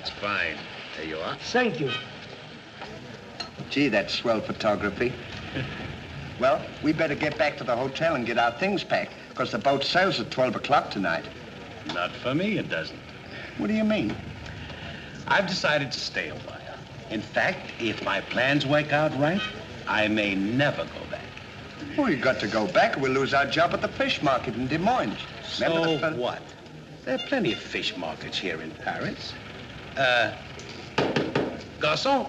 That's fine. There you are. Thank you. Gee, that's swell photography. Well, we better get back to the hotel and get our things packed, because the boat sails at 12 o'clock tonight. Not for me, it doesn't. What do you mean? I've decided to stay a while. In fact, if my plans work out right, I may never go back. Well, you got to go back or we'll lose our job at the fish market in Des Moines. So what? There are plenty of fish markets here in Paris. Garçon.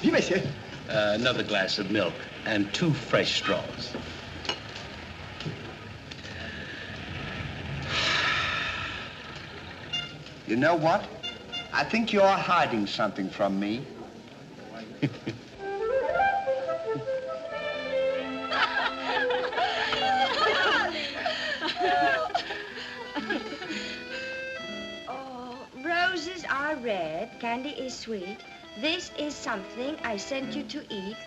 Oui, monsieur. Another glass of milk and 2 fresh straws. You know what? I think you're hiding something from me. Oh, roses are red, candy is sweet. This is something I sent you to eat.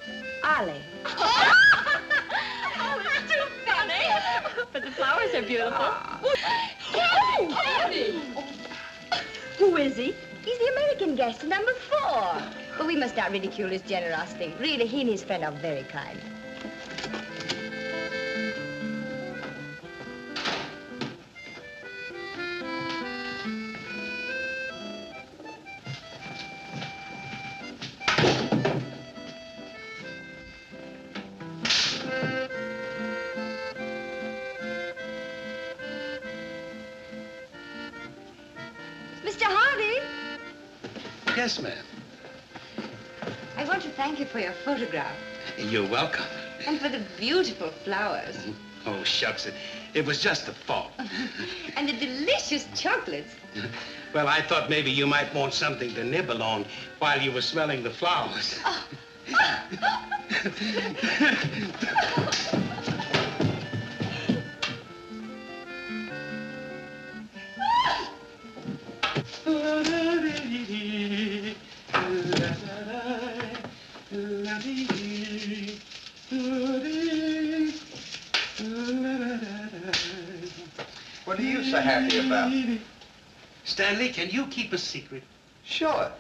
Ollie. Oh, it's too funny. But the flowers are beautiful. Candy! Who is he? He's the American guest, number 4. But we must not ridicule his generosity. Really, he and his friend are very kind. Mr. Hardy, Yes, ma'am. I want to thank you for your photograph You're welcome. and for the beautiful flowers Oh, shucks. It was just a thought. and the delicious chocolates. Well, I thought maybe you might want something to nibble on while you were smelling the flowers. What are you so happy about? Stanley, can you keep a secret? Sure.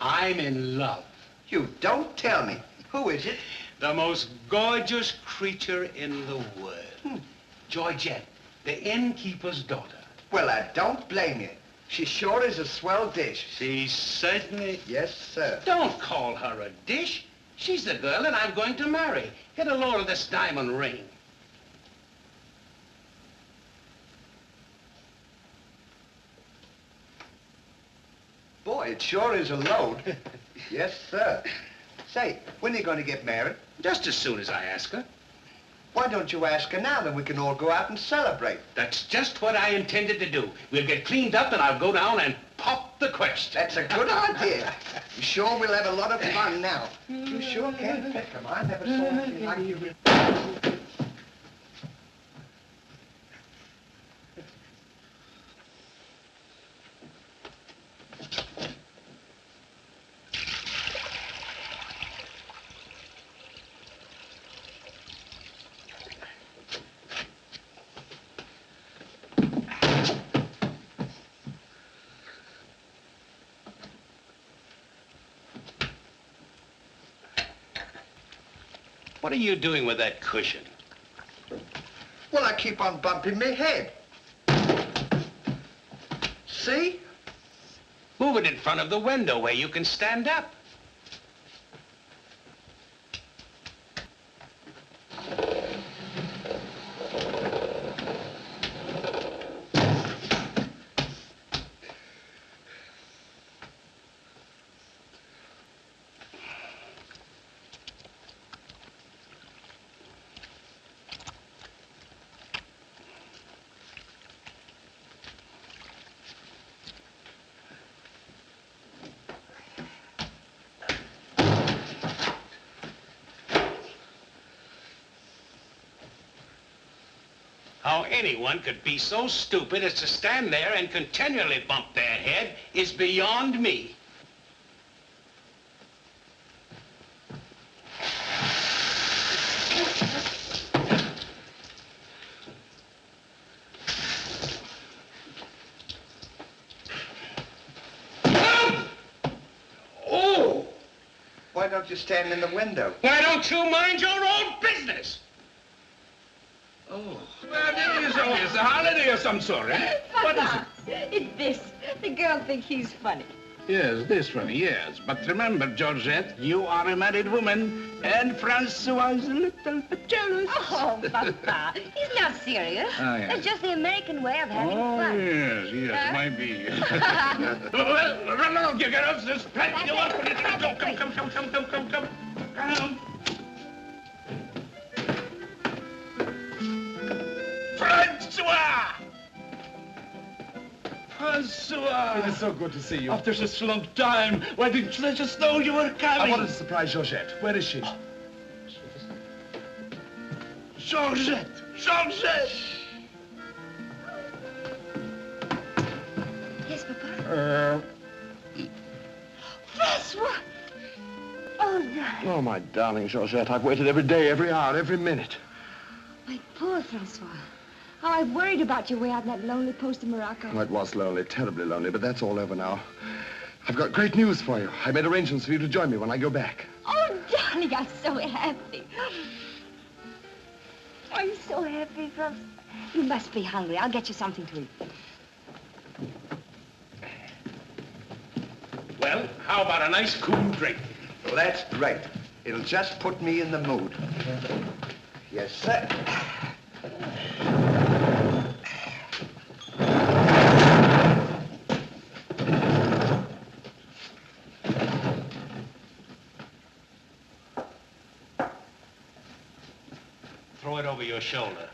I'm in love. You don't tell me. Who is it? The most gorgeous creature in the world. Georgette, the innkeeper's daughter. Well, I don't blame you. She sure is a swell dish. She certainly... Yes, sir. Don't call her a dish. She's the girl that I'm going to marry. Get a load of this diamond ring. Boy, it sure is a load. Yes, sir. Say, when are you going to get married? Just as soon as I ask her. Why don't you ask her now, then we can all go out and celebrate? That's just what I intended to do. We'll get cleaned up and I'll go down and pop the question. That's a good idea. You sure we'll have a lot of fun now. You sure can pick 'em. I never saw anything like you. What are you doing with that cushion? Well, I keep on bumping my head. See? Move it in front of the window where you can stand up. How anyone could be so stupid as to stand there and continually bump their head is beyond me. why don't you stand in the window? Why don't you mind your own business? Oh. Well, it is always a holiday of some sort, eh? What is it? It's this. The girl thinks he's funny. Yes, this funny, yes. But remember, Georgette, you are a married woman, and Francois is a little bit jealous. Oh, Papa, he's not serious. Oh, yes. That's just the American way of having Oh, fun. yes, might be. Well, run along, you girls. There's plenty of work for you to do. Come. Come. Francois! Francois! It is so good to see you. After such a long time, why didn't you let us know you were coming? I wanted to surprise Georgette. Where is she? Georgette! Yes, Papa? Francois! Oh, darling. Oh, my darling Georgette, I've waited every day, every hour, every minute. My poor Francois. How I worried about you way out in that lonely post in Morocco. Oh, it was lonely, terribly lonely, but that's all over now. I've got great news for you. I made arrangements for you to join me when I go back. Oh, darling, I'm so happy. I'm so happy, Francois. You must be hungry. I'll get you something to eat. Well, how about a nice cool drink? Well, that's great. It'll just put me in the mood. Yes, sir. Throw it over your shoulder.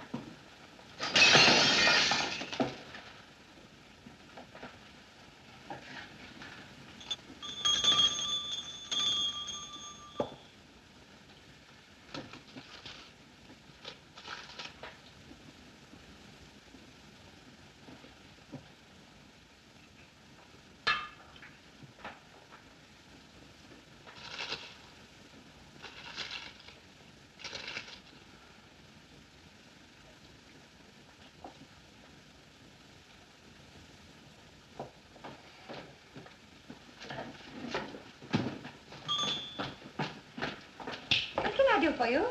What can I do for you?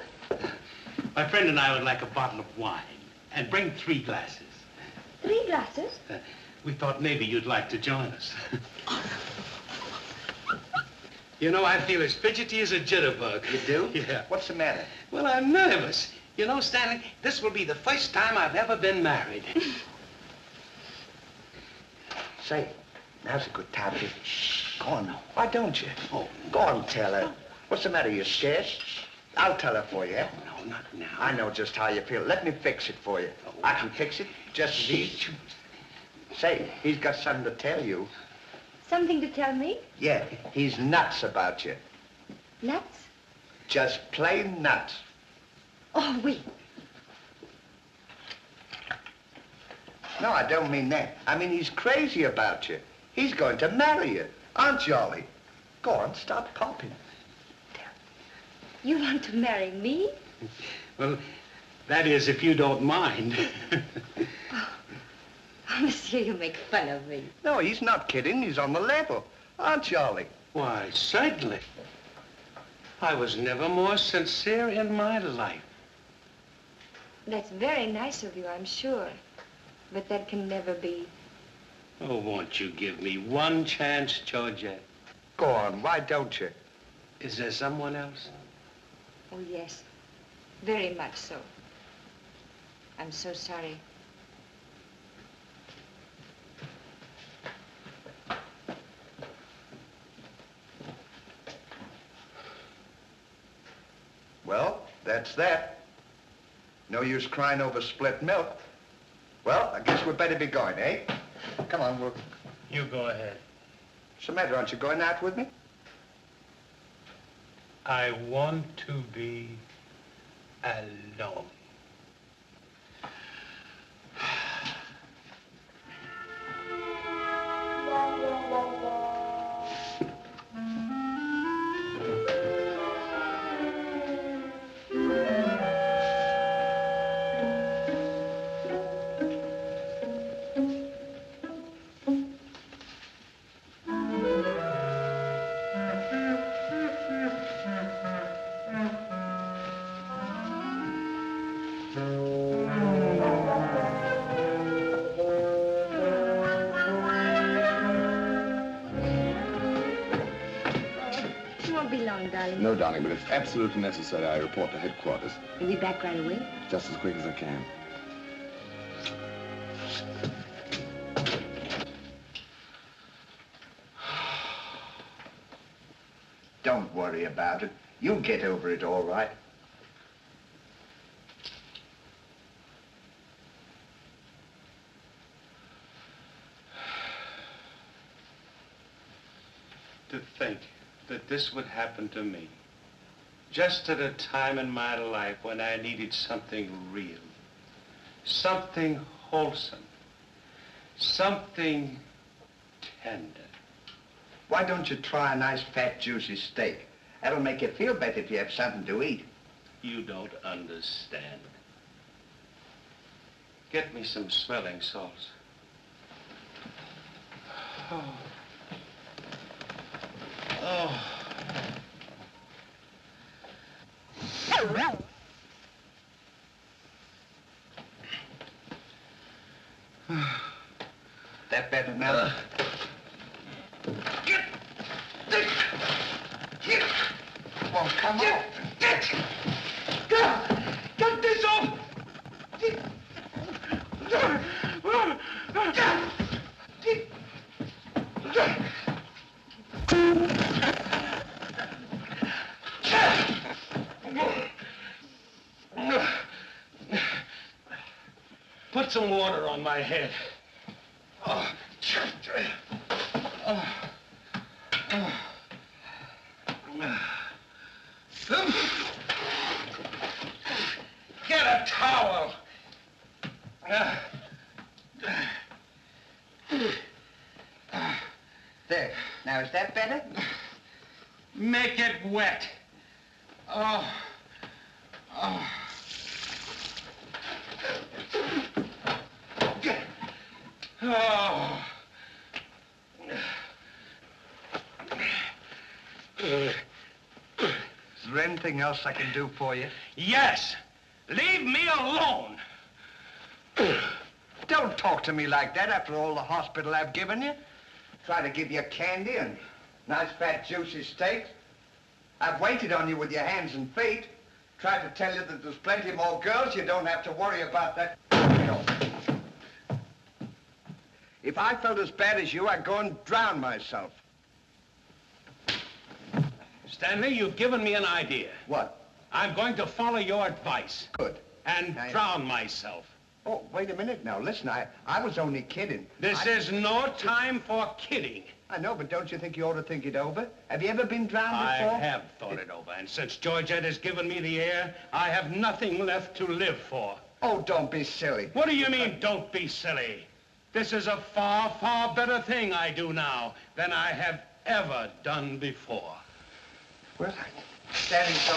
My friend and I would like a bottle of wine. And bring 3 glasses. 3 glasses? We thought maybe you'd like to join us. You know, I feel as fidgety as a jitterbug. You do? Yeah. What's the matter? Well, I'm nervous. You know, Stanley, this will be the first time I've ever been married. Say, now's a good time to... Go on now. Why don't you? Oh, Go on, tell her. What's the matter? You scared? I'll tell her for you. no, not now. I know just how you feel. Let me fix it for you. I can fix it. Just these. Say, he's got something to tell you. Something to tell me? Yeah, he's nuts about you. Nuts? Just plain nuts. Oh, oui. No, I don't mean that. I mean, he's crazy about you. He's going to marry you. Aren't you, Ollie? Go on, stop popping. You want to marry me? Well, that is, if you don't mind. Oh, monsieur, you make fun of me. No, he's not kidding. He's on the level. Aren't you, Ollie? Why, certainly. I was never more sincere in my life. That's very nice of you, I'm sure. But that can never be. Oh, won't you give me one chance, Georgette? Go on, why don't you? Is there someone else? Oh, yes. Very much so. I'm so sorry. Well, that's that. No use crying over spilt milk. Well, I guess we'd better be going, eh? Come on, we'll... You go ahead. What's the matter? Aren't you going out with me? I want to be alone. long, darling. No, darling, but it's absolutely necessary I report to headquarters. You'll be back right away? Just as quick as I can. Don't worry about it. You'll get over it all right. To think that this would happen to me, just at a time in my life when I needed something real, something wholesome, something tender. Why don't you try a nice, fat, juicy steak? That'll make you feel better if you have something to eat. You don't understand. Get me some smelling salts. Oh. Oh. That better now? Get this! Here! Won't come off. Get this off! Put some water on my head. Oh. Oh. Oh. Get a towel. There. Now, is that better? Make it wet. Oh. Oh. Oh. Is there anything else I can do for you? Yes. Leave me alone. Don't talk to me like that after all the hospital I've given you. Try to give you candy and nice fat juicy steaks. I've waited on you with your hands and feet. Tried to tell you that there's plenty more girls. You don't have to worry about that. If I felt as bad as you, I'd go and drown myself. Stanley, you've given me an idea. What? I'm going to follow your advice. Good. And drown myself. Oh, wait a minute now. Listen, I was only kidding. This is no time for kidding. I know, but don't you think you ought to think it over? Have you ever been drowned before? I have thought it over, and since Georgette has given me the air, I have nothing left to live for. Oh, don't be silly. What do you mean, don't be silly? This is a far, far better thing I do now than I have ever done before. Well, standing so...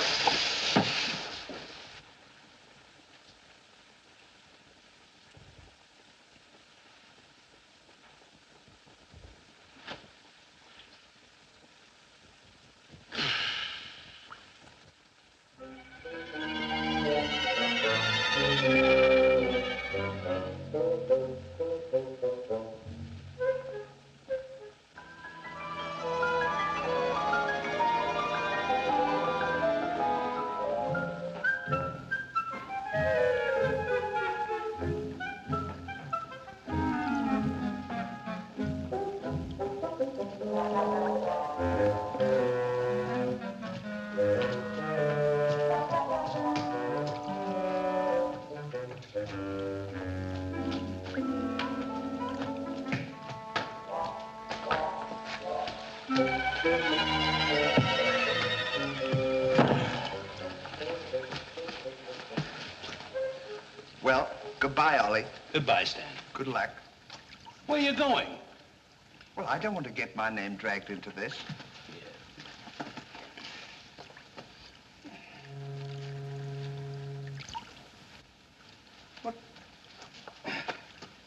Well, goodbye, Ollie. Goodbye, Stan. Good luck. Where are you going? Well, I don't want to get my name dragged into this.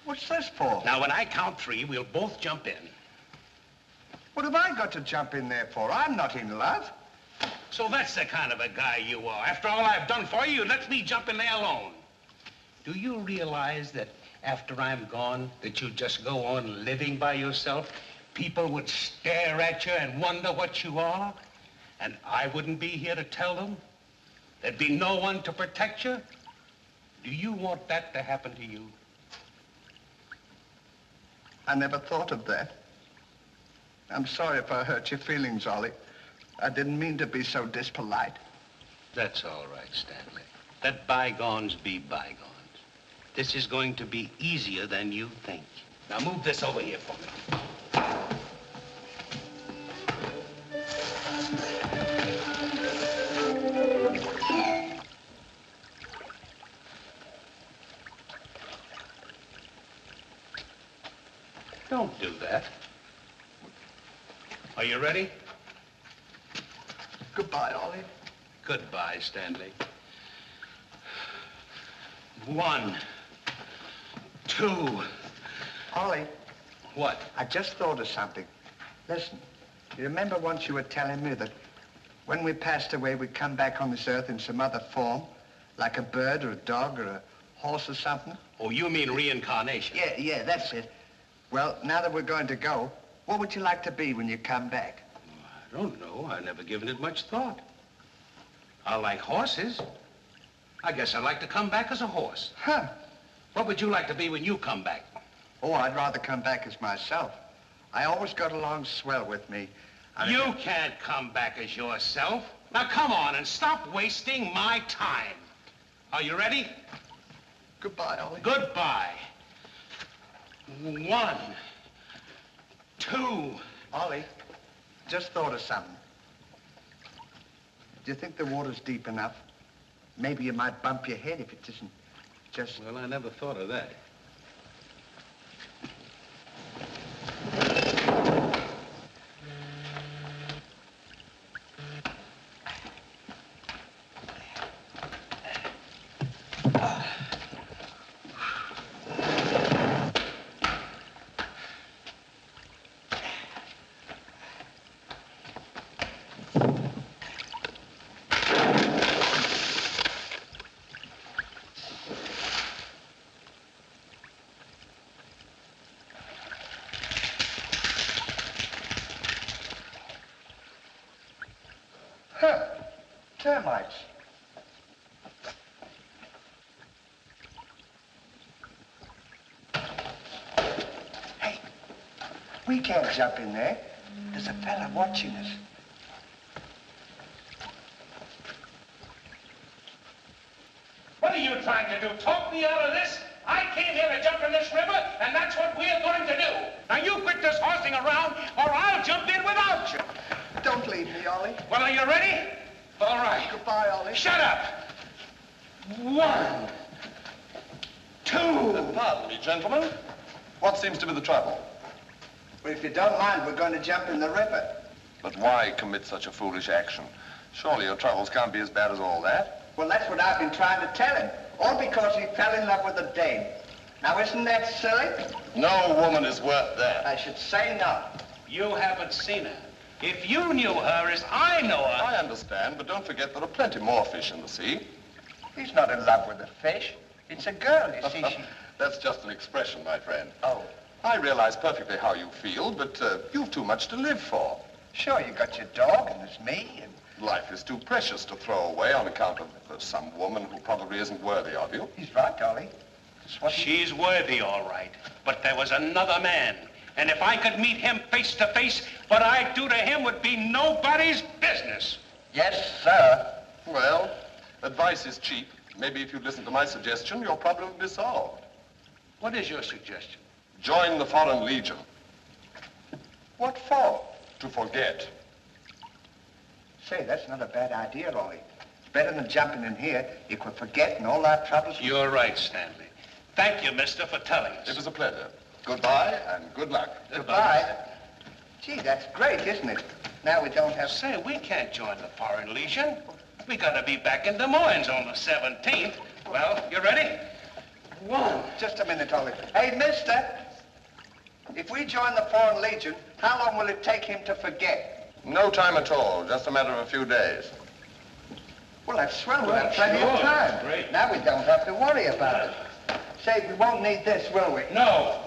What's this for? Now, when I count 3, we'll both jump in. What have I got to jump in there for? I'm not in love. So that's the kind of a guy you are. After all I've done for you, you let me jump in there alone. Do you realize that after I'm gone, that you just go on living by yourself? People would stare at you and wonder what you are. And I wouldn't be here to tell them? There'd be no one to protect you? Do you want that to happen to you? I never thought of that. I'm sorry if I hurt your feelings, Ollie. I didn't mean to be so dispolite. That's all right, Stanley. Let bygones be bygones. This is going to be easier than you think. Now move this over here for me. Don't do that. Are you ready? Goodbye, Ollie. Goodbye, Stanley. 1, 2. Ollie, What? I just thought of something. Listen, you remember once you were telling me that when we passed away, we'd come back on this earth in some other form, like a bird or a dog or a horse or something? Oh, you mean reincarnation? Yeah, that's it. Well, now that we're going to go, what would you like to be when you come back? I don't know. I've never given it much thought. I like horses. I guess I'd like to come back as a horse. Huh. What would you like to be when you come back? Oh, I'd rather come back as myself. I always got along swell with me. You can't come back as yourself. Now, come on and stop wasting my time. Are you ready? Goodbye, Ollie. Goodbye. 1, 2. Ollie, just thought of something. Do you think the water's deep enough? Maybe you might bump your head if it isn't just... Well, I never thought of that. Huh. Termites. Hey, we can't jump in there. There's a fella watching us. What are you trying to do? Talk me out of this? I came here to jump in this river, and that's what we're going to do. Now you quit this horsing around, or I'll jump in without you. Don't leave me, Ollie. Well, are you ready? All right. Goodbye, Ollie. Shut up. 1, 2. Pardon me, gentlemen. What seems to be the trouble? Well, if you don't mind, we're going to jump in the river. But why commit such a foolish action? Surely your troubles can't be as bad as all that. Well, that's what I've been trying to tell him. All because he fell in love with a dame. Now, isn't that silly? No woman is worth that. I should say not. You haven't seen her. If you knew her as I know her... I understand, but don't forget there are plenty more fish in the sea. He's not in love with a fish. It's a girl, you see. That's just an expression, my friend. Oh, I realize perfectly how you feel, but you've too much to live for. sure, you got your dog, and there's me, and... Life is too precious to throw away on account of some woman who probably isn't worthy of you. He's right, Ollie. That's what he... She's worthy, all right. But there was another man. And if I could meet him face to face, what I'd do to him would be nobody's business. Yes, sir. Well, advice is cheap. Maybe if you'd listen to my suggestion, your problem would be solved. What is your suggestion? Join the Foreign Legion. What for? To forget. Say, that's not a bad idea, Ollie. It's better than jumping in here. You could forget and all our troubles... You're right, Stanley. Thank you, mister, for telling us. It was a pleasure. Goodbye and good luck. Goodbye. Gee, that's great, isn't it? Now we don't have... Say, we can't join the Foreign Legion. We gotta be back in Des Moines on the 17th. Well, you ready? 1. Just a minute, Ollie. Hey, mister. If we join the Foreign Legion, how long will it take him to forget? No time at all. Just a matter of a few days. Well, that's swell. We'll have plenty of time. Great. Now we don't have to worry about it. Say, we won't need this, will we? No.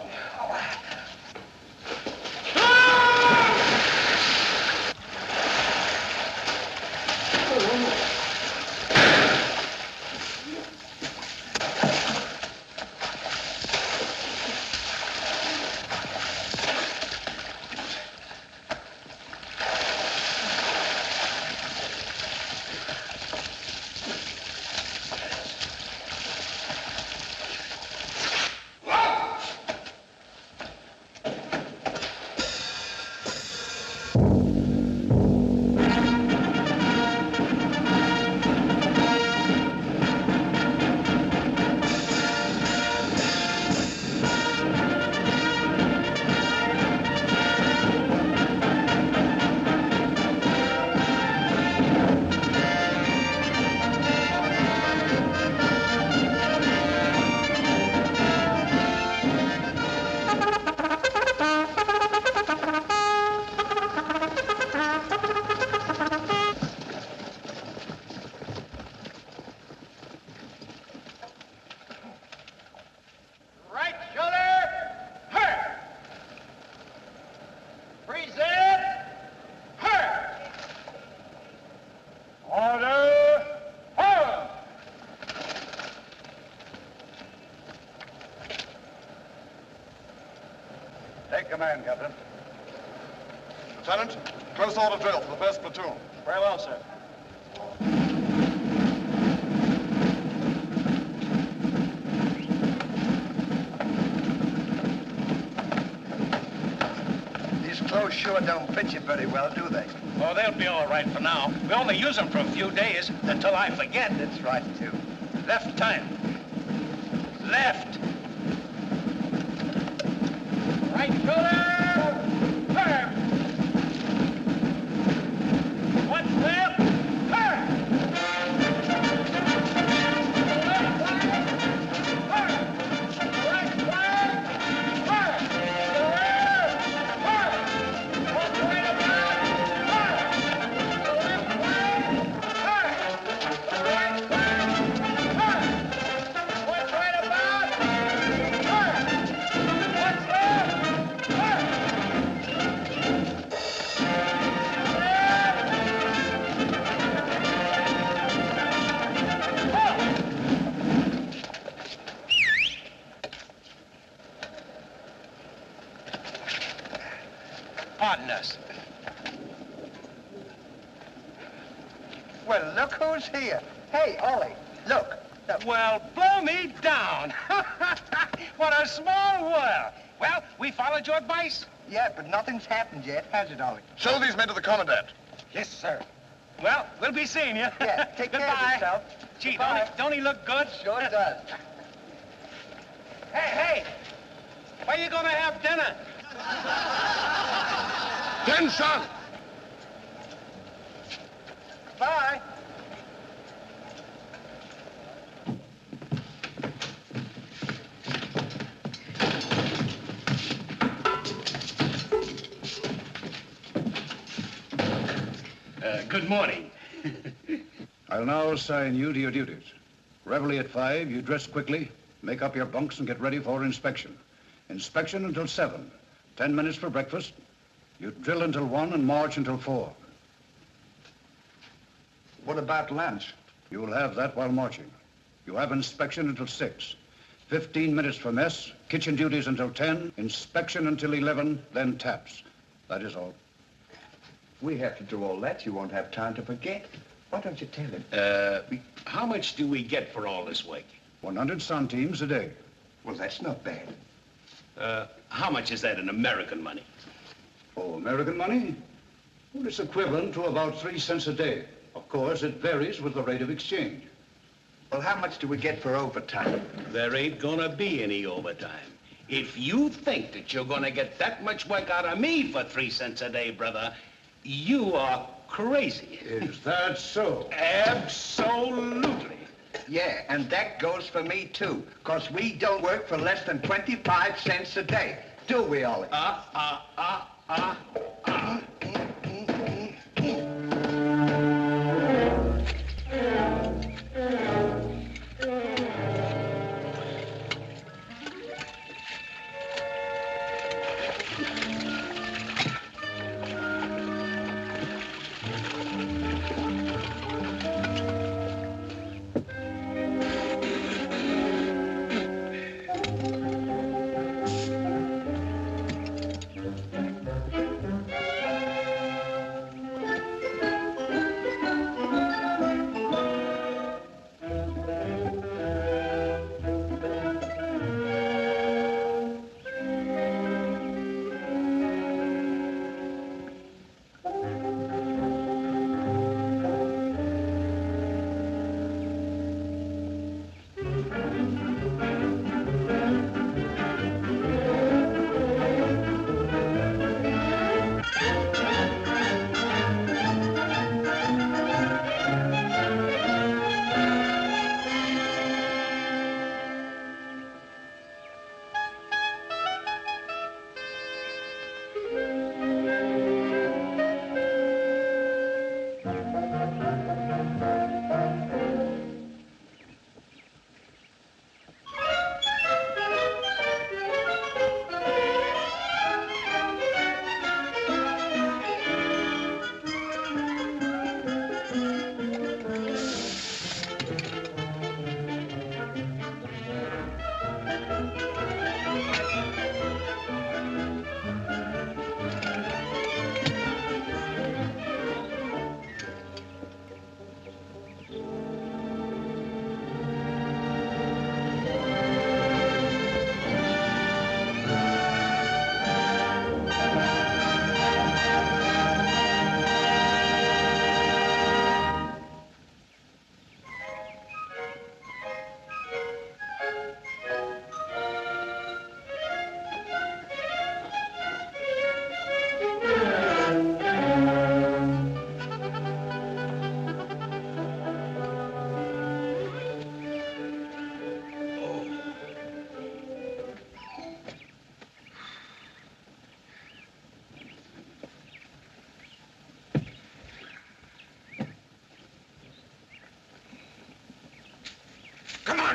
command, Captain. Lieutenant, close order drill for the first platoon. Very well, sir. These clothes sure don't fit you very well, do they? Oh, they'll be all right for now. We only use them for a few days until I forget. That's right, too. Left time. Left. Right shoulder. Turn. What's left? Turn. Pardon us. Well, look who's here. Hey, Ollie, look. Well, blow me down. What a small world. Well, we followed your advice. Yeah, but nothing's happened yet, has it, Ollie? Show these men to the commandant. Yes, sir. Well, we'll be seeing you. Yeah, take care of Goodbye. yourself. Gee, Goodbye. don't he look good? Sure does. Hey, where you gonna have dinner? Attention! Bye. Good morning. I'll now assign you to your duties. Reveille at 5, you dress quickly, make up your bunks and get ready for inspection. Inspection until 7. 10 minutes for breakfast. You drill until 1 and march until 4. What about lunch? You'll have that while marching. You have inspection until 6. 15 minutes for mess, kitchen duties until 10, inspection until 11, then taps. That is all. We have to do all that. You won't have time to forget. Why don't you tell him? How much do we get for all this work? 100 centimes a day. Well, that's not bad. How much is that in American money? Oh, American money? Well, it's equivalent to about 3 cents a day. Of course, it varies with the rate of exchange. Well, how much do we get for overtime? There ain't gonna be any overtime. If you think that you're gonna get that much work out of me for 3 cents a day, brother, you are crazy. Is that so? Absolutely. Yeah, and that goes for me, too, because we don't work for less than 25 cents a day. Do we, Ollie?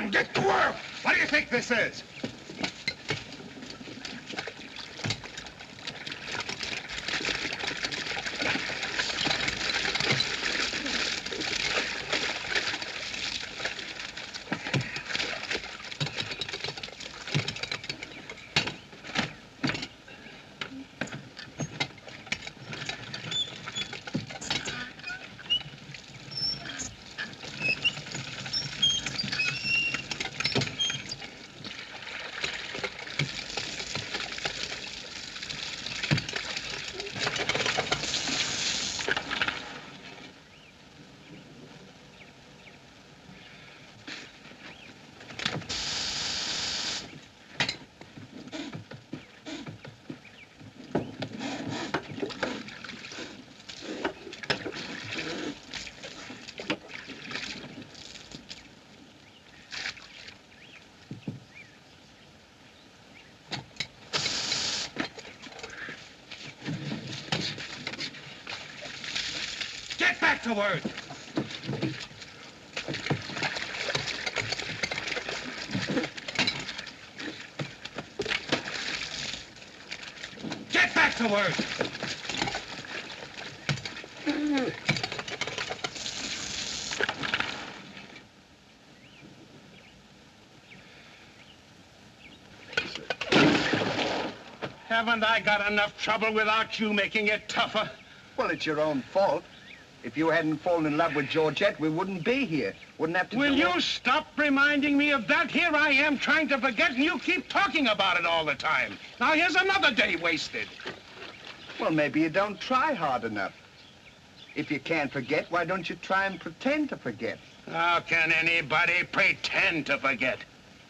on, get to work! What do you think this is? Get back to work! Get back to work! Haven't I got enough trouble without you making it tougher? Well, it's your own fault. If you hadn't fallen in love with Georgette, we wouldn't be here. Wouldn't have to Will do you all- stop reminding me of that? Here I am trying to forget, and you keep talking about it all the time. Now here's another day wasted. Well, maybe you don't try hard enough. If you can't forget, why don't you try and pretend to forget? How can anybody pretend to forget?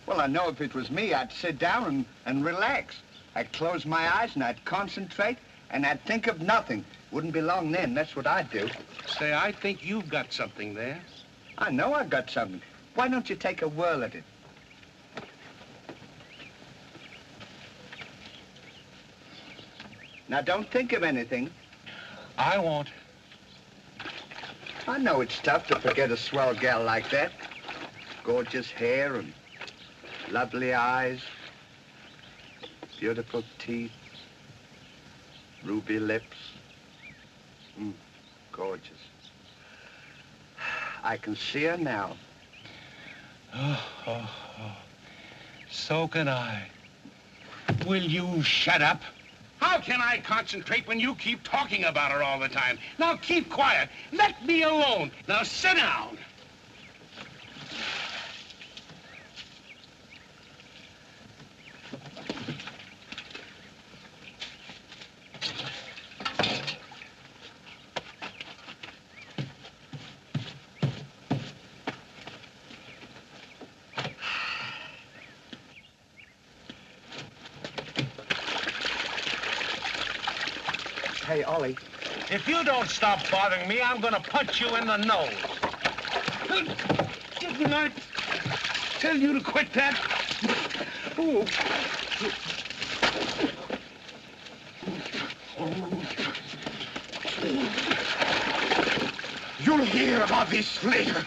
Well, I know if it was me, I'd sit down and relax. I'd close my eyes and I'd concentrate and I'd think of nothing. Wouldn't be long then, that's what I'd do. Say, I think you've got something there. I know I've got something. Why don't you take a whirl at it? Now, don't think of anything. I won't. I know it's tough to forget a swell gal like that. Gorgeous hair and lovely eyes, beautiful teeth, ruby lips. Gorgeous. I can see her now. Oh. So can I. Will you shut up? How can I concentrate when you keep talking about her all the time? Now keep quiet. Let me alone. Now sit down. Hey, Ollie. If you don't stop bothering me, I'm gonna punch you in the nose. Didn't I tell you to quit that? Ooh. You'll hear about this later.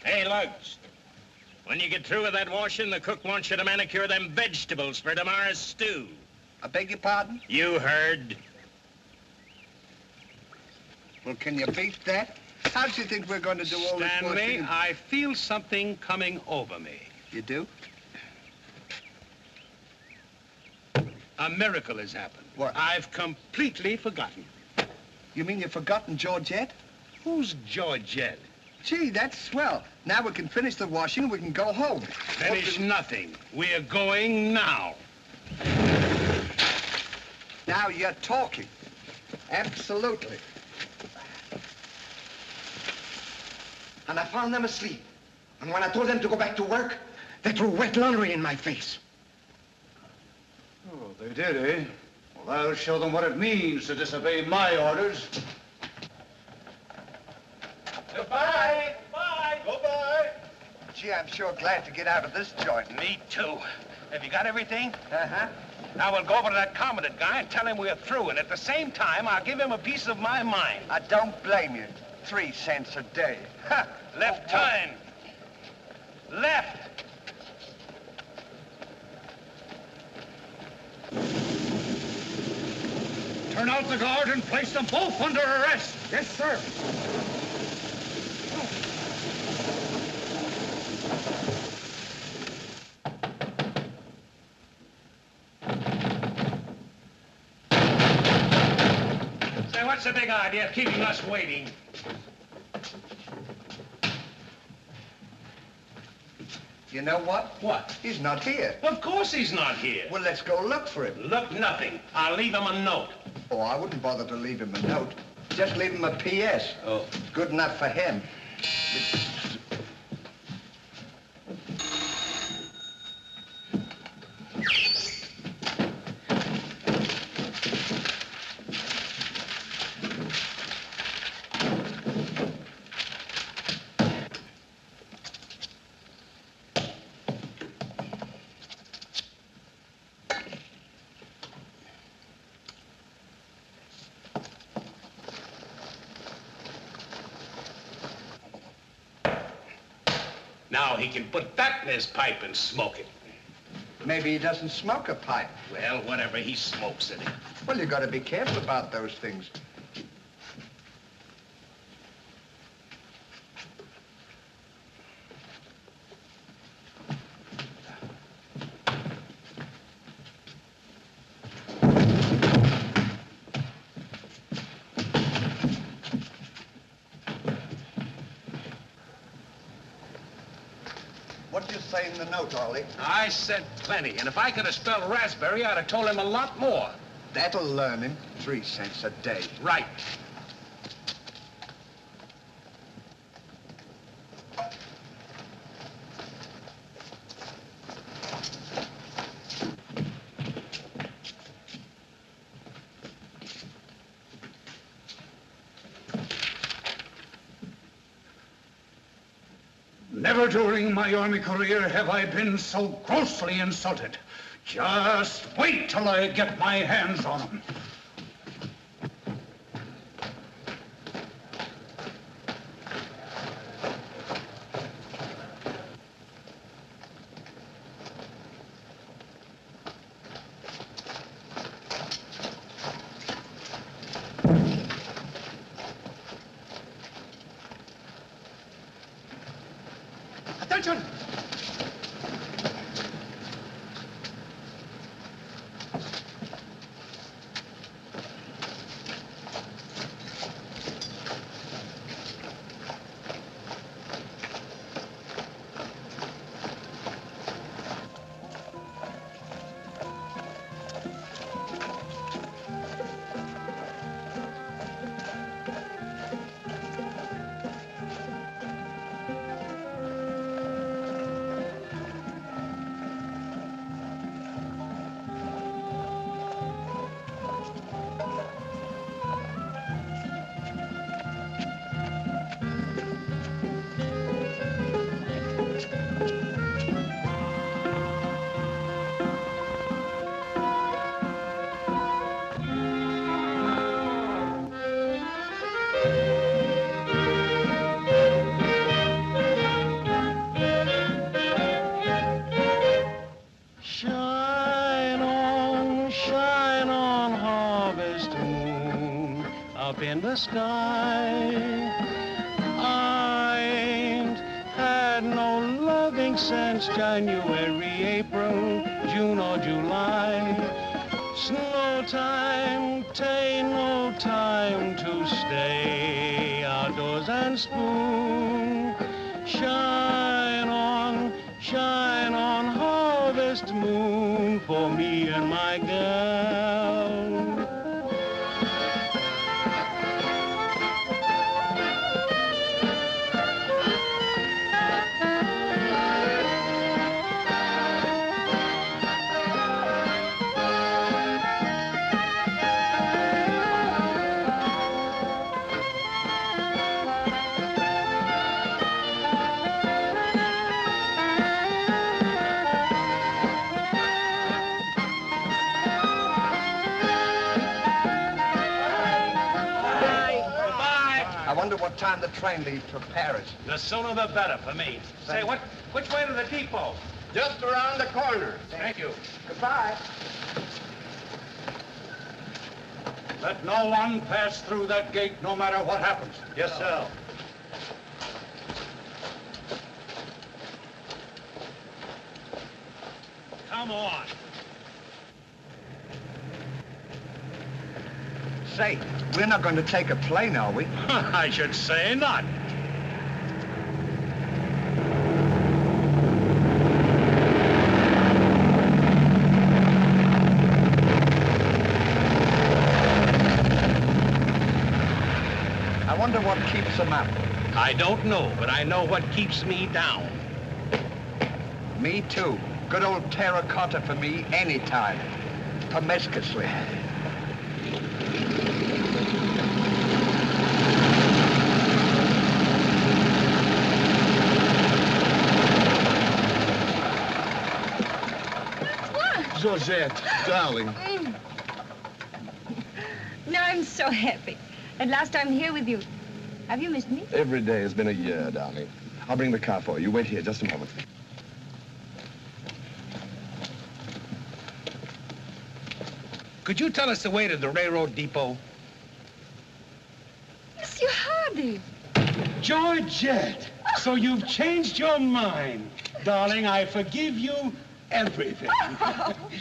Hey, Lugs. When you get through with that washing, the cook wants you to manicure them vegetables for tomorrow's stew. I beg your pardon? You heard. Well, can you beat that? How do you think we're going to do all this Stanley, washing? I feel something coming over me. You do? A miracle has happened. What? I've completely forgotten. You mean you've forgotten Georgette? Who's Georgette? Gee, that's swell. Now we can finish the washing and we can go home. Finish nothing. We're going now. Now you're talking. Absolutely. And I found them asleep. And when I told them to go back to work, they threw wet laundry in my face. Oh, they did, eh? Well, I'll show them what it means to disobey my orders. Goodbye. Bye. Goodbye. Gee, I'm sure glad to get out of this joint. Me too. Have you got everything? Uh-huh. Now we'll go over to that commandant guy and tell him we're through, and at the same time, I'll give him a piece of my mind. I don't blame you. 3 cents a day. Ha! Left turn. Left. Turn out the guard and place them both under arrest. Yes, sir. Say, what's the big idea of keeping us waiting? You know what? What? He's not here. Of course he's not here. Well, let's go look for him. Look, nothing. I'll leave him a note. Oh, I wouldn't bother to leave him a note. Just leave him a P.S. Oh. Good enough for him. Now he can put that in his pipe and smoke it. Maybe he doesn't smoke a pipe. Well, whatever, he smokes it. Well, you got to be careful about those things. What do you say in the note, Ollie? I said plenty, and if I could have spelled raspberry, I'd have told him a lot more. That'll learn him. 3 cents a day. Right. Never during my army career have I been so grossly insulted. Just wait till I get my hands on him. Attention! Shine on, harvest moon, up in the sky. I ain't had no loving since January, April, June or July. Snow time, tain't no time to stay outdoors and spoon. Shine on, harvest moon, for me and my gal. Wonder what time the train leaves for Paris. The sooner the better for me. Say, which way to the depot? Just around the corner. Thank you. Goodbye. Let no one pass through that gate, no matter what happens. Yes, sir. Come on. Say, we're not going to take a plane, are we? I should say not. I wonder what keeps them up. I don't know, but I know what keeps me down. Me too. Good old terracotta for me anytime. Promiscuously. Georgette, darling. Now I'm so happy. At last I'm here with you. Have you missed me? Every day has been a year, darling. I'll bring the car for you. Wait here just a moment. Could you tell us the way to the railroad depot? Monsieur Hardy. Georgette, so you've changed your mind. Darling, I forgive you everything.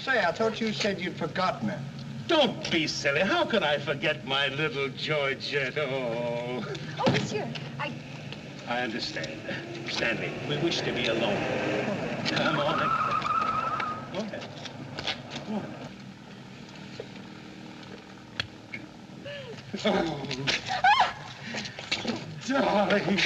Say, I thought you said you'd forgotten her. Don't be silly. How could I forget my little Georgette? Oh. Oh, monsieur, I understand. Stanley, we wish to be alone. Come on. Go ahead. Go on. Oh. Darling.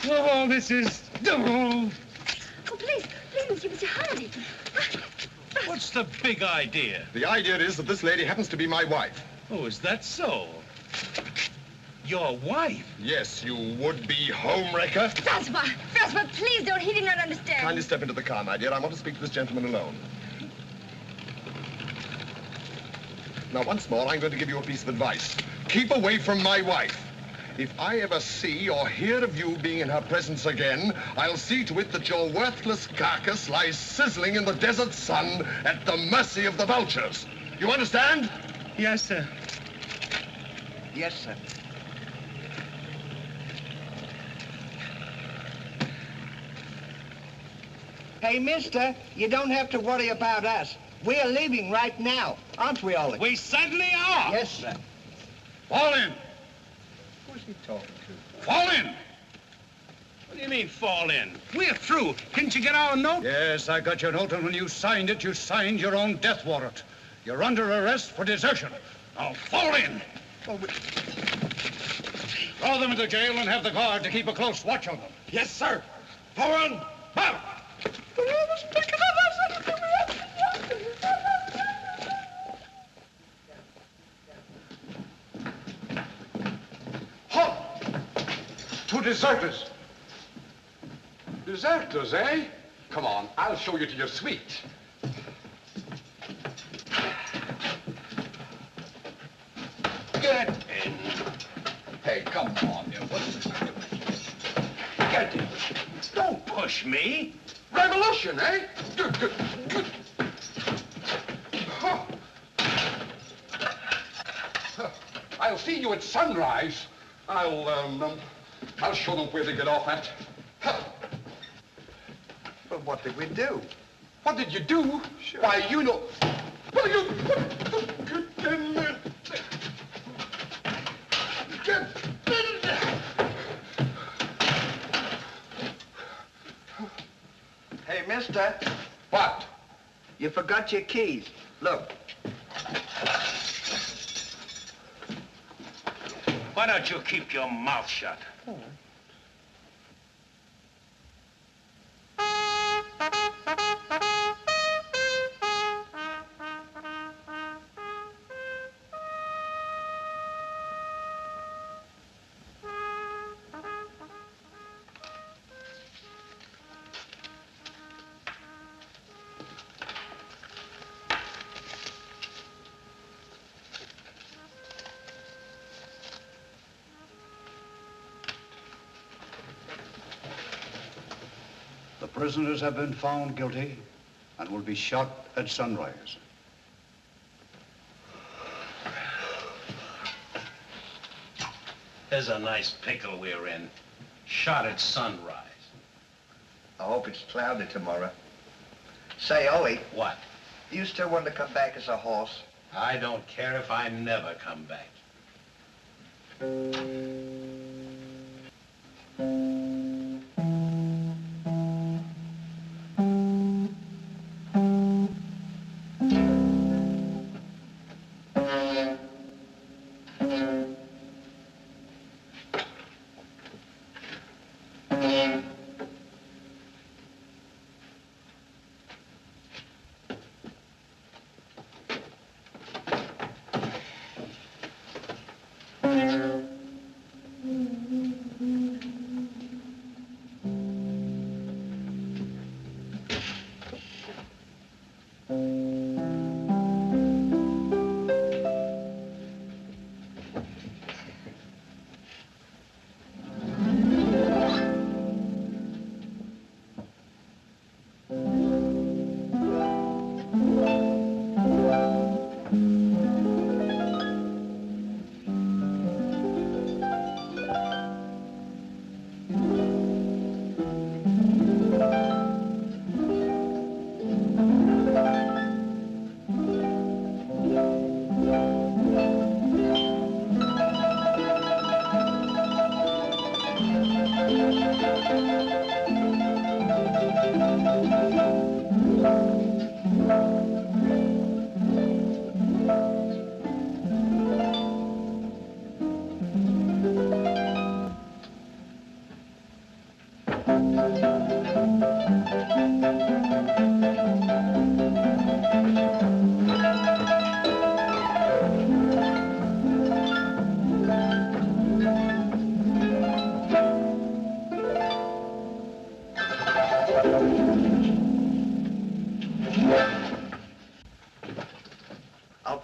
Oh, oh, this is... Oh. Oh, please, Monsieur Hardy. What's the big idea? The idea is that this lady happens to be my wife. Oh, is that so? Your wife? Yes, you would-be homewrecker. Francois, please don't. He did not understand. Kindly step into the car, my dear. I want to speak to this gentleman alone. Now, once more, I'm going to give you a piece of advice. Keep away from my wife. If I ever see or hear of you being in her presence again, I'll see to it that your worthless carcass lies sizzling in the desert sun at the mercy of the vultures. You understand? Yes, sir. Yes, sir. Hey, mister, you don't have to worry about us. We're leaving right now, aren't we, Ollie? We certainly are. Yes, sir. Fall in. Who's he talking to? Fall in. What do you mean, fall in? We're through. Didn't you get our note? Yes, I got your note, and when you signed it, you signed your own death warrant. You're under arrest for desertion. Now, fall in. Oh, Throw them into jail and have the guard to keep a close watch on them. Yes, sir. Forward. Bow! Halt! Two deserters. Deserters, eh? Come on, I'll show you to your suite. Get in. Hey, come on, you. What's this doing? Get in. Don't push me. Revolution, eh? Good, good, good. Huh. Huh. I'll see you at sunrise. I'll show them where they get off at. Huh. Well, what did we do? What did you do? Sure. Why, you know... What are you... Hey, mister, What? you forgot your keys. Look. Why don't you keep your mouth shut? prisoners have been found guilty and will be shot at sunrise. There's a nice pickle we're in. Shot at sunrise. I hope it's cloudy tomorrow. Say, Ollie. What? You still want to come back as a horse? I don't care if I never come back.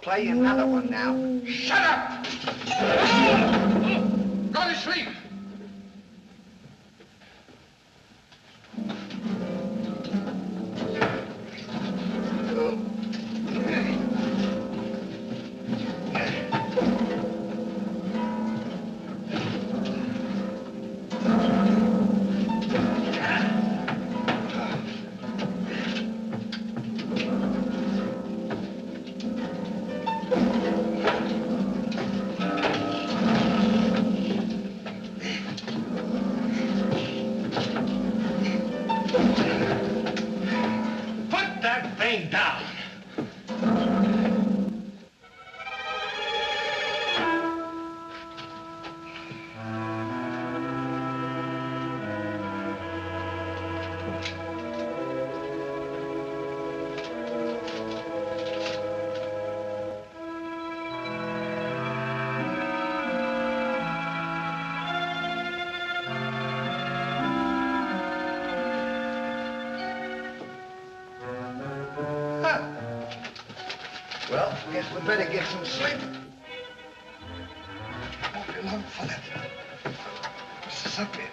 Play another one now. Shut up! Go to sleep! Well, guess we better get some sleep. Won't be long for that. What's this up here?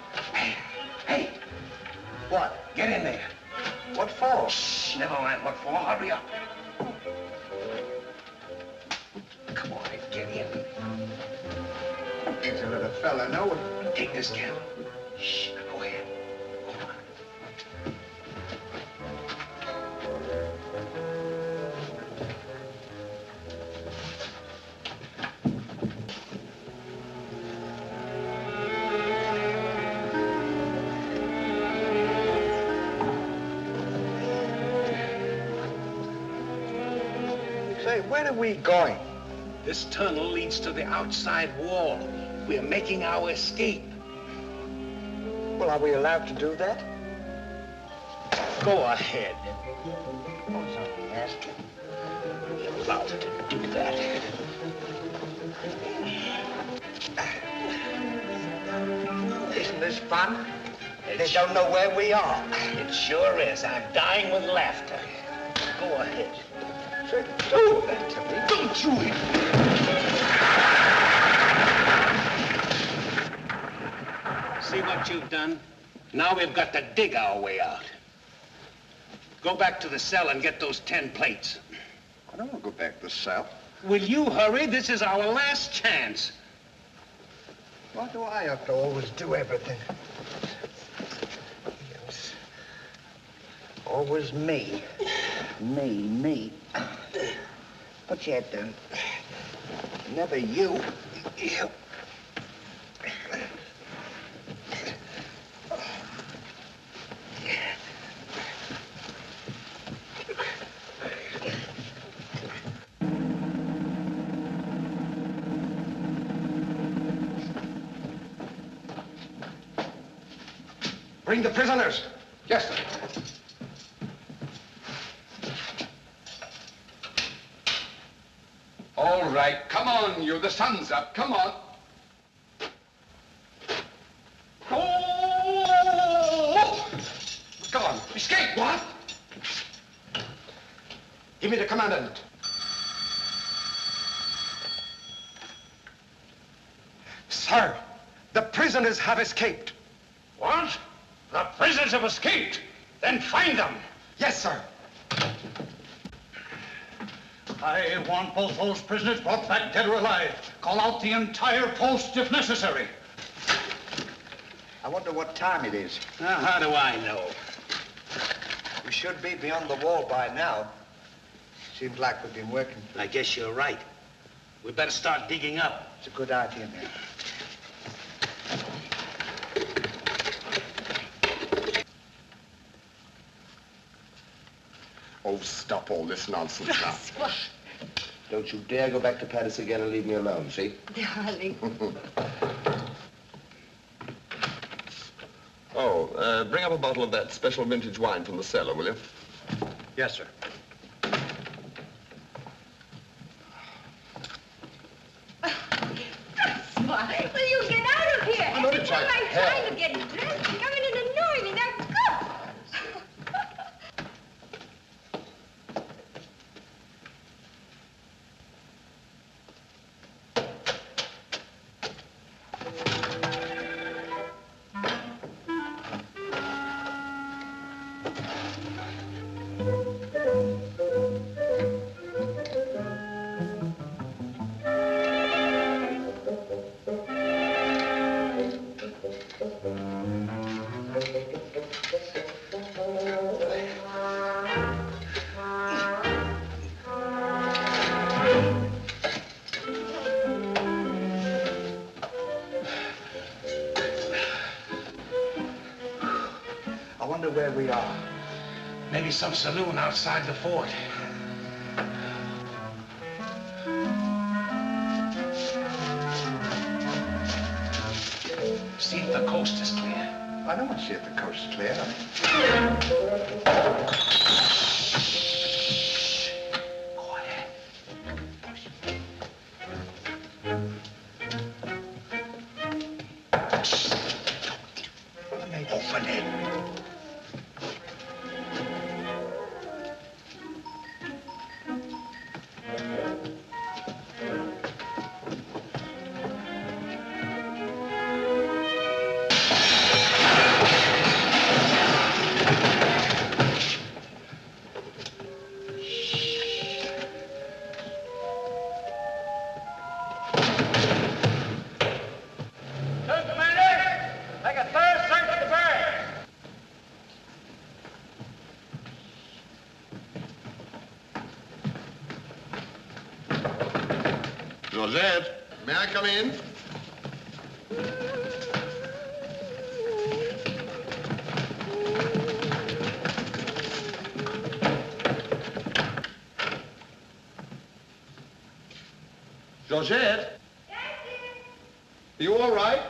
Hey! What? Get in there. What for? Shh, never mind what for. Hurry up. Come on, get in. Ain't you let a fella know it? Take this candle. Shh, go ahead. Go on. Say, where are we going? This tunnel leads to the outside wall. We're making our escape. Well, are we allowed to do that? Go ahead. I was only asking. You're allowed to do that. Isn't this fun? They don't know where we are. It sure is. I'm dying with laughter. Go ahead. Say, do that to me. Don't you hit me. See what you've done? Now we've got to dig our way out. Go back to the cell and get those 10 plates. I don't want to go back to the cell. Will you hurry? This is our last chance. Why do I have to always do everything? Yes. Always me. Me. Put your head down. Never you. You. Bring the prisoners. Yes, sir. All right, come on, you. The sun's up. Come on. Oh! Come on. Escape! What? Give me the commandant. Sir, the prisoners have escaped. What? The prisoners have escaped. Then find them. Yes, sir. I want both those prisoners brought back dead or alive. Call out the entire post if necessary. I wonder what time it is. Now, how do I know? We should be beyond the wall by now. Seems like we've been working. I guess you're right. We better start digging up. It's a good idea, man. Oh, stop all this nonsense now. Don't you dare go back to Paris again and leave me alone, see? Darling. Bring up a bottle of that special vintage wine from the cellar, will you? Yes, sir. Smart. Will you get out of here? I'm not Every time trying- I'm trying to get dressed, you come in and annoy me. Now go! I wonder where we are. Maybe some saloon outside the fort. See if the coast is clear. I don't want to see if the coast is clear. Open it. Georgette, may I come in? Georgette? Yes, Are you all right?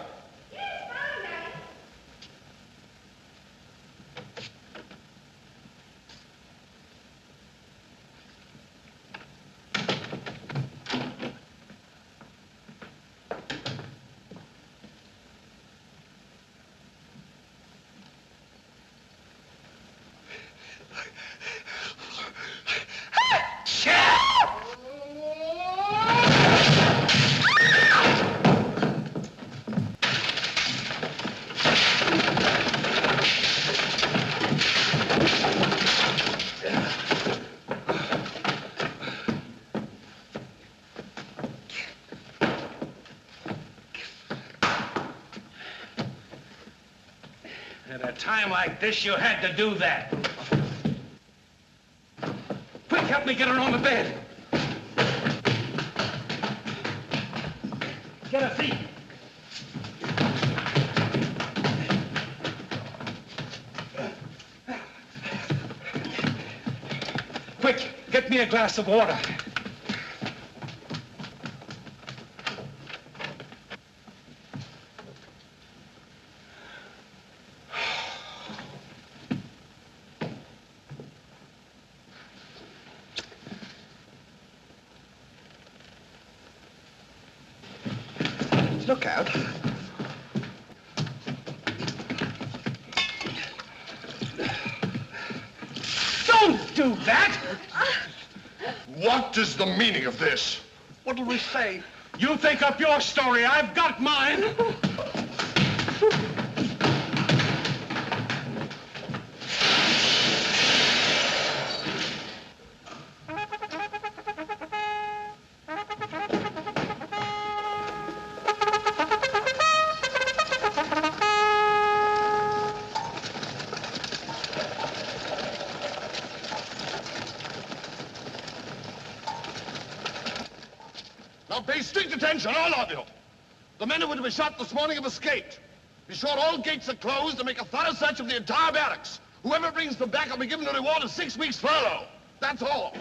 yes, fine, Daddy. like this, you had to do that. Quick, help me get her on the bed. Get her feet. Quick, get me a glass of water. Look out. Don't do that! What is the meaning of this? What'll we say? You think up your story. I've got mine. Now pay strict attention, all of you. The men who were to be shot this morning have escaped. Be sure all gates are closed and make a thorough search of the entire barracks. Whoever brings them back will be given a reward of 6 weeks' furlough. That's all.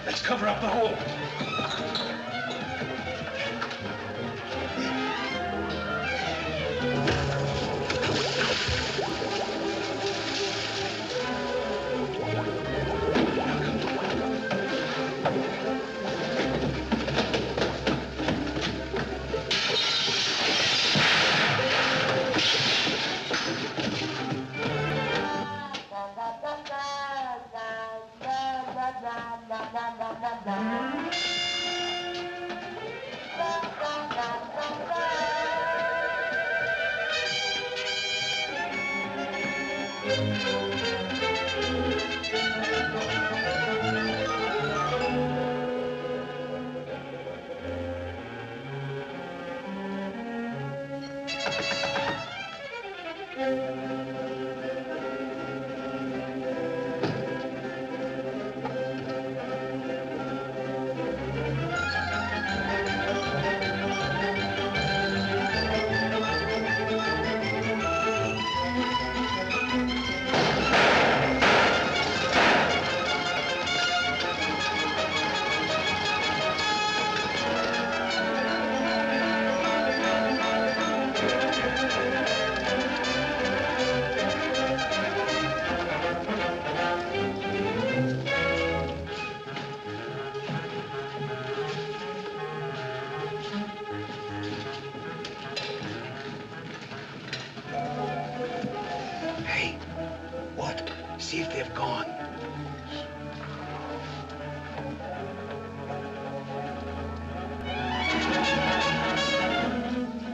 Let's cover up the hole. See if they've gone.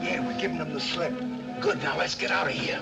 Yeah, we're giving them the slip. Good, now let's get out of here.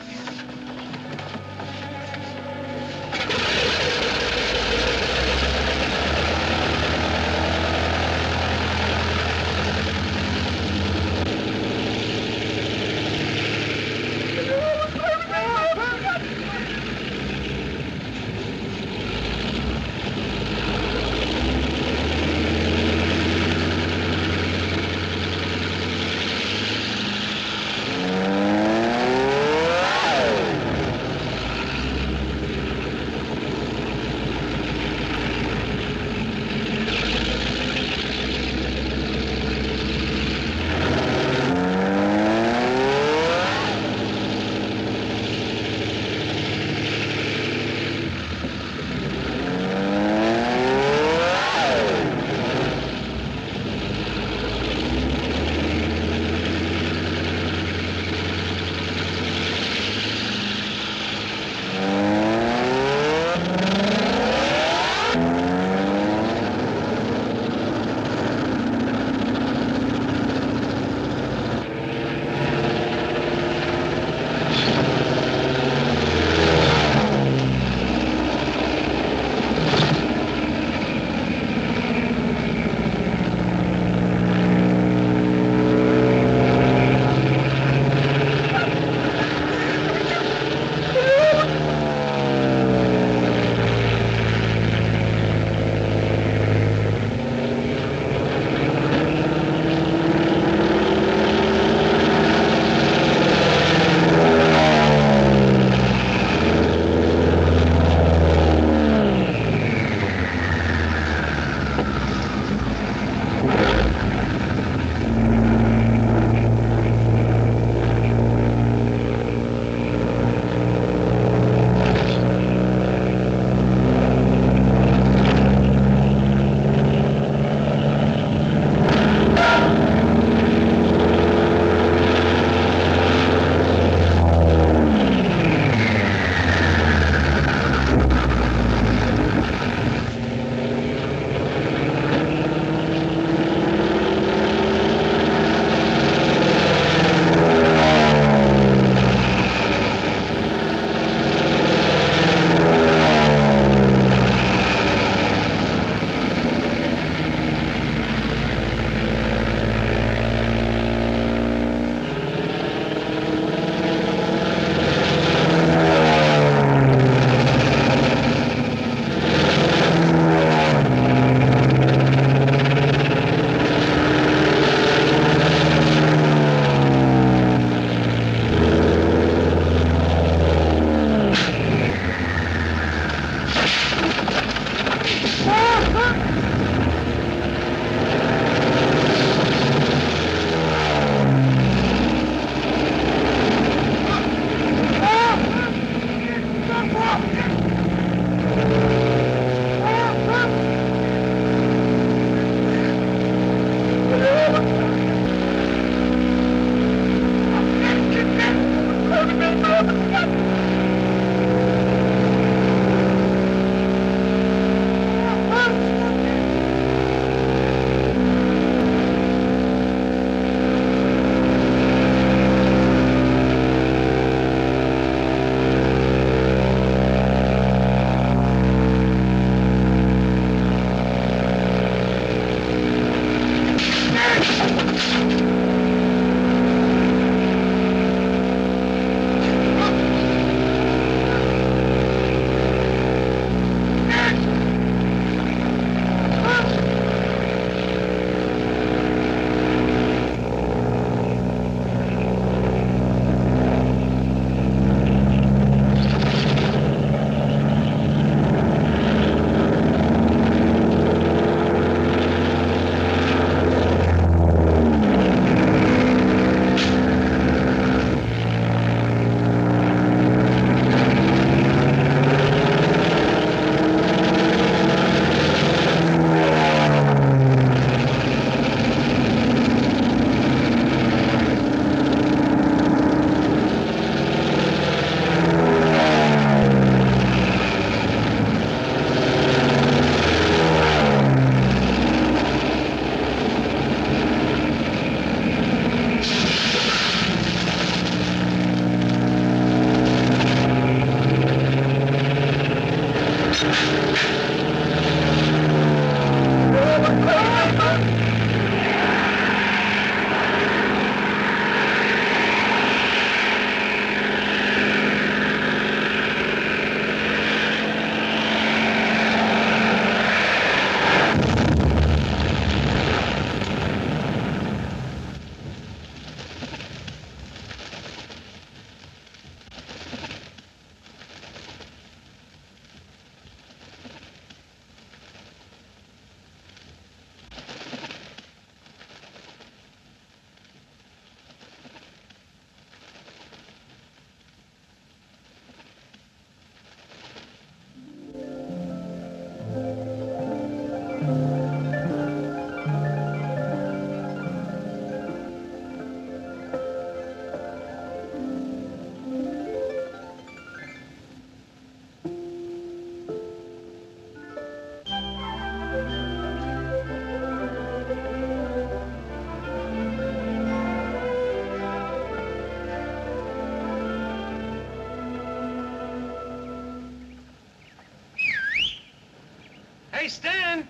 Hey, Stan!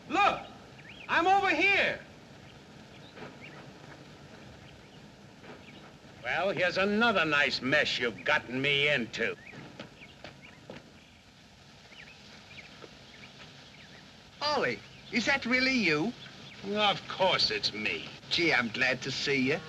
Look! I'm over here! Well, here's another nice mess you've gotten me into. Ollie, is that really you? Of course it's me. Gee, I'm glad to see you.